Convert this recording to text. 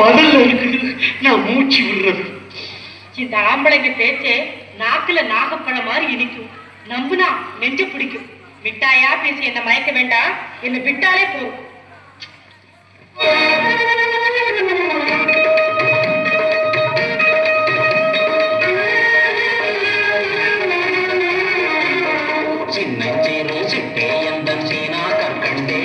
மடல்ல இருக்குது, நான் மூச்சு விடுறது. இந்த ஆம்பளைக்கு பேச்சே நாக்குல நாகப்பழம் மாதிரி இனிக்கும், நம்புனா நெஞ்சு பிடிக்கும். மிட்டாயா பேசி என்ன மயக்க வேண்டாம், என்ன விட்டாலே போதும். சின்னஞ்சிறு சிட்டே எந்த சீனா கற்கண்டே